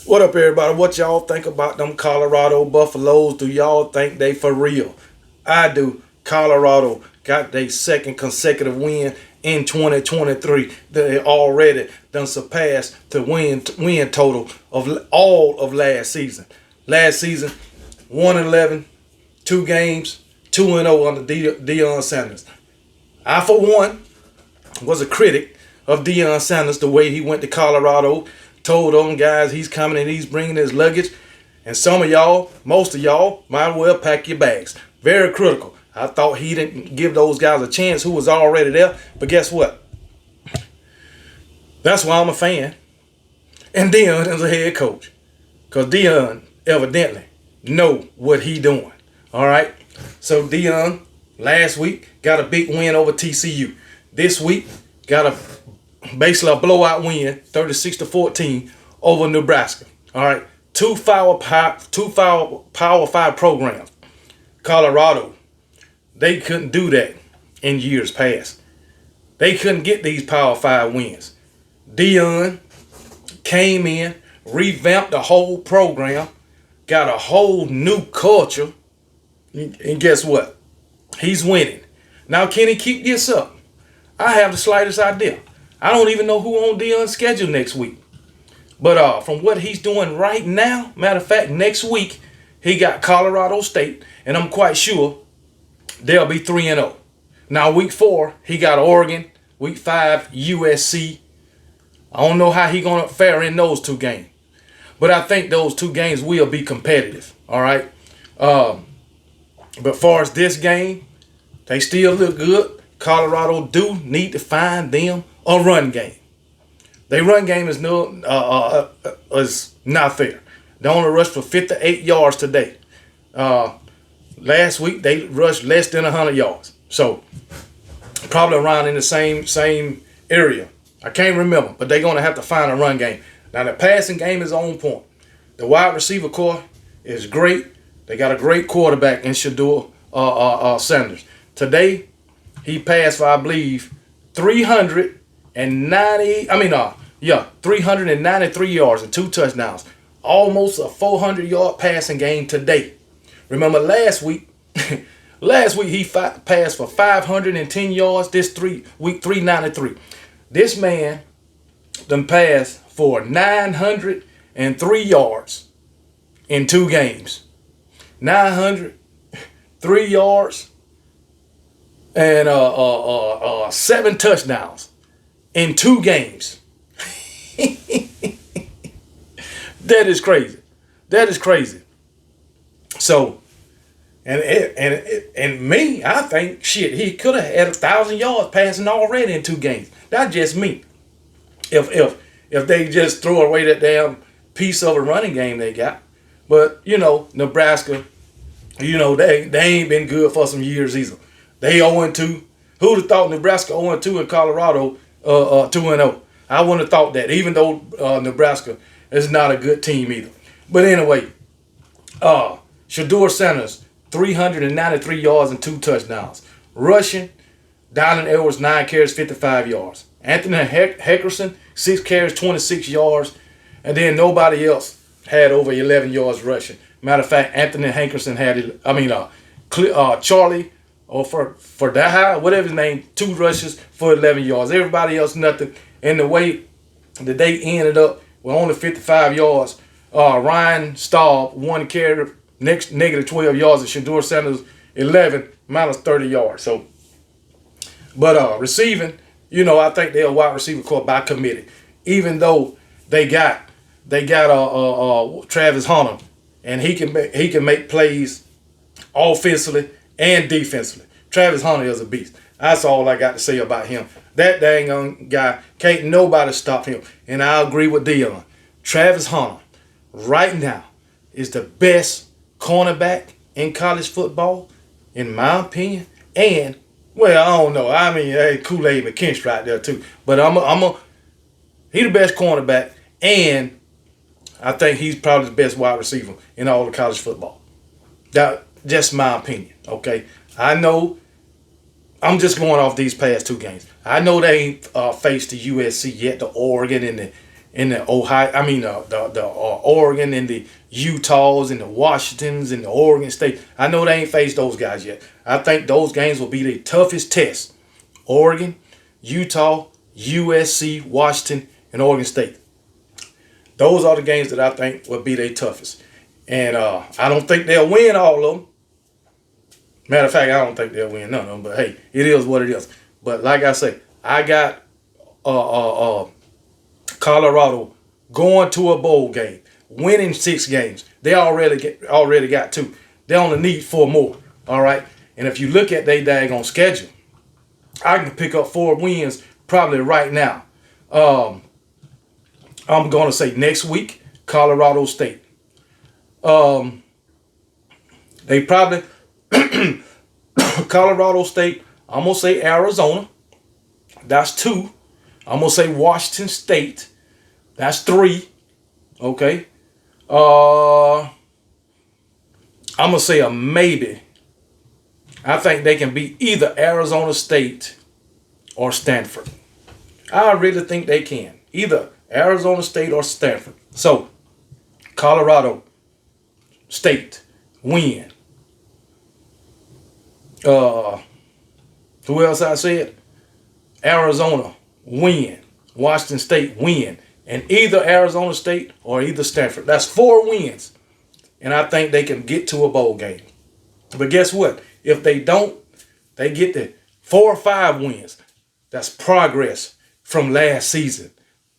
What up, everybody? What y'all think about them Colorado Buffaloes? Do y'all think they for real? I do. Colorado got their second consecutive win in 2023. They already done surpassed the win total of all of last season. Last season, 1-11, 2 games, 2-0 under Shedeur Sanders. I, for one, was a critic of Shedeur Sanders, the way he went to Colorado, told them guys he's coming and he's bringing his luggage. And some of y'all, most of y'all, might well pack your bags. Very critical. I thought he didn't give those guys a chance who was already there. But guess what? That's why I'm a fan. And Dion is a head coach. Because Dion evidently know what he doing. All right? So Dion, last week, got a big win over TCU. This week, got basically a blowout win, 36-14 over Nebraska. All right, two Power 5 programs. Colorado, they couldn't do that in years past. They couldn't get these Power 5 wins. Dion came in, revamped the whole program, got a whole new culture, and guess what? He's winning. Now, can he keep this up? I have the slightest idea. I don't even know who on Dion's schedule next week. But from what he's doing right now, matter of fact, next week, he got Colorado State, and I'm quite sure they'll be 3-0. Now, week 4, he got Oregon. Week 5, USC. I don't know how he going to fare in those 2 games. But I think those 2 games will be competitive, all right? But far as this game, they still look good. Colorado do need to find them a run game. Their run game is not fair. They only rushed for 58 yards today. Last week they rushed less than 100 yards. So probably around in the same area. I can't remember, but they're gonna have to find a run game. Now the passing game is on point. The wide receiver core is great. They got a great quarterback in Shedeur Sanders. Today he passed for, I believe, 393 yards and 2 touchdowns. Almost a 400-yard passing game today. Remember last week, he passed for 510 yards. Week 393. This man done passed for 903 yards in 2 games. 903 yards and 7 touchdowns in 2 games. That is crazy. That is crazy. So, and me, I think he could have had 1,000 yards passing already in 2 games. That's just me. If they just throw away that damn piece of a running game they got, but Nebraska, they ain't been good for some years either. They 0-2. Who'd have thought Nebraska 0-2 and Colorado 2-0? I wouldn't have thought that, even though Nebraska is not a good team either. But anyway, Shedeur Sanders, 393 yards and 2 touchdowns. Rushing, Dylan Edwards, 9 carries, 55 yards. Anthony Heckerson, 6 carries, 26 yards. And then nobody else had over 11 yards rushing. Matter of fact, Anthony Heckerson had, Charlie, or for that high, whatever his name, 2 rushes for 11 yards. Everybody else, nothing. And the way that they ended up with only 55 yards, Ryan Staub, 1 carry, negative 12 yards, and Shedeur Sanders, 11, minus 30 yards. So, but receiving, I think they're a wide receiver core by committee. Even though they got Travis Hunter, and he can make plays offensively and defensively. Travis Hunter is a beast. That's all I got to say about him. That dang guy, can't nobody stop him. And I agree with Dion. Travis Hunter, right now, is the best cornerback in college football, in my opinion. And, well, I don't know. I mean, hey, Kool-Aid McKinstry right there too. But he the best cornerback, and I think he's probably the best wide receiver in all of college football. That's just my opinion, okay? I know I'm just going off these past 2 games. I know they ain't faced the USC yet, the Oregon in the Ohio, the Oregon and the Utahs and the Washingtons and the Oregon State. I know they ain't faced those guys yet. I think those games will be the toughest test. Oregon, Utah, USC, Washington, and Oregon State. Those are the games that I think will be their toughest. And I don't think they'll win all of them. Matter of fact, I don't think they'll win none of them. But hey, it is what it is. But like I say, I got Colorado going to a bowl game, winning 6 games. They already got 2. They only need 4 more. All right. And if you look at their daggone schedule, I can pick up 4 wins probably right now. I'm going to say next week, Colorado State. They probably Colorado State. I'm going to say Arizona. That's 2. I'm going to say Washington State. That's 3. Okay. I'm going to say a maybe. I think they can beat either Arizona State or Stanford. I really think they can. Either Arizona State or Stanford. So, Colorado State win. Who else I said? Arizona win. Washington State win. And either Arizona State or either Stanford. That's 4 wins. And I think they can get to a bowl game. But guess what? If they don't, they get to 4 or 5 wins. That's progress from last season.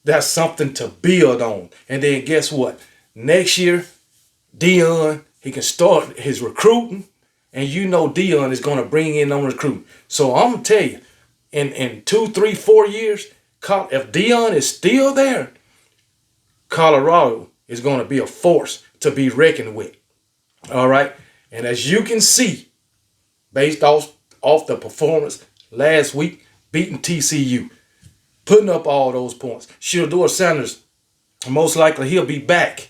That's something to build on. And then guess what? Next year, Deion, he can start his recruiting. And you know Deion is going to bring in on recruiting. So I'm going to tell you, in 2, 3, 4 years, if Deion is still there, Colorado is going to be a force to be reckoned with. All right? And as you can see, based off the performance last week, beating TCU, putting up all those points. Shedeur Sanders, most likely he'll be back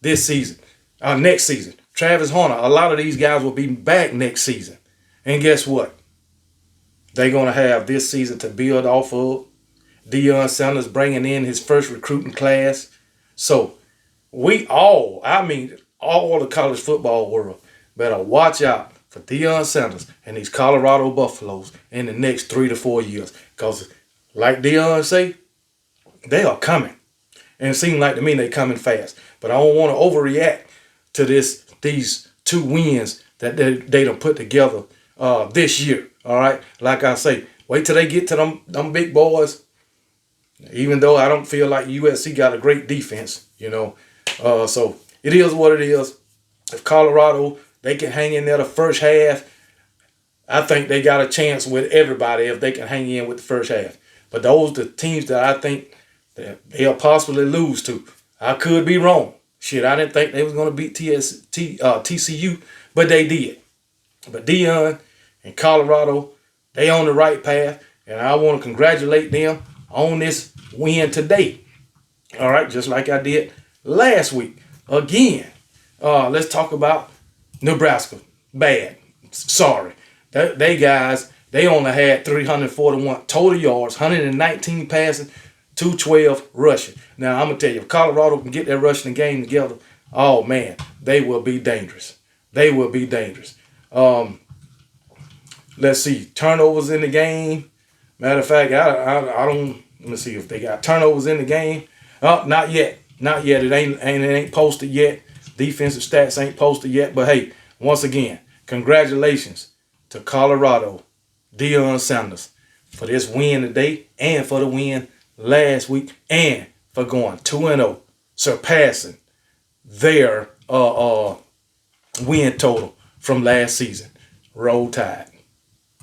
this season, next season. Travis Hunter, a lot of these guys will be back next season. And guess what? They're going to have this season to build off of. Deion Sanders bringing in his first recruiting class. So all the college football world better watch out for Deion Sanders and these Colorado Buffaloes in the next 3 to 4 years. Because like Deion say, they are coming. And it seems like to me they coming fast. But I don't want to overreact to these 2 wins that they done put together this year. All right? Like I say, wait till they get to them big boys. Even though I don't feel like USC got a great defense, So it is what it is. If Colorado, they can hang in there the first half, I think they got a chance with everybody if they can hang in with the first half. But those are the teams that I think that they'll possibly lose to. I could be wrong. Shit, I didn't think they was going to beat TCU, but they did. But Deion and Colorado, they on the right path, and I want to congratulate them on this win today. All right, just like I did last week. Again, let's talk about Nebraska. Bad. Sorry. They guys, they only had 341 total yards, 119 passing, 212 rushing. Now, I'm going to tell you, if Colorado can get their rushing game together, oh, man, they will be dangerous. They will be dangerous. Let's see. Turnovers in the game. Matter of fact, I don't, let me see if they got turnovers in the game. Not yet. Not yet. It ain't posted yet. Defensive stats ain't posted yet. But, hey, once again, congratulations to Colorado, Deion Sanders, for this win today and for the win last week and for going 2-0, surpassing their win total from last season. Roll Tide.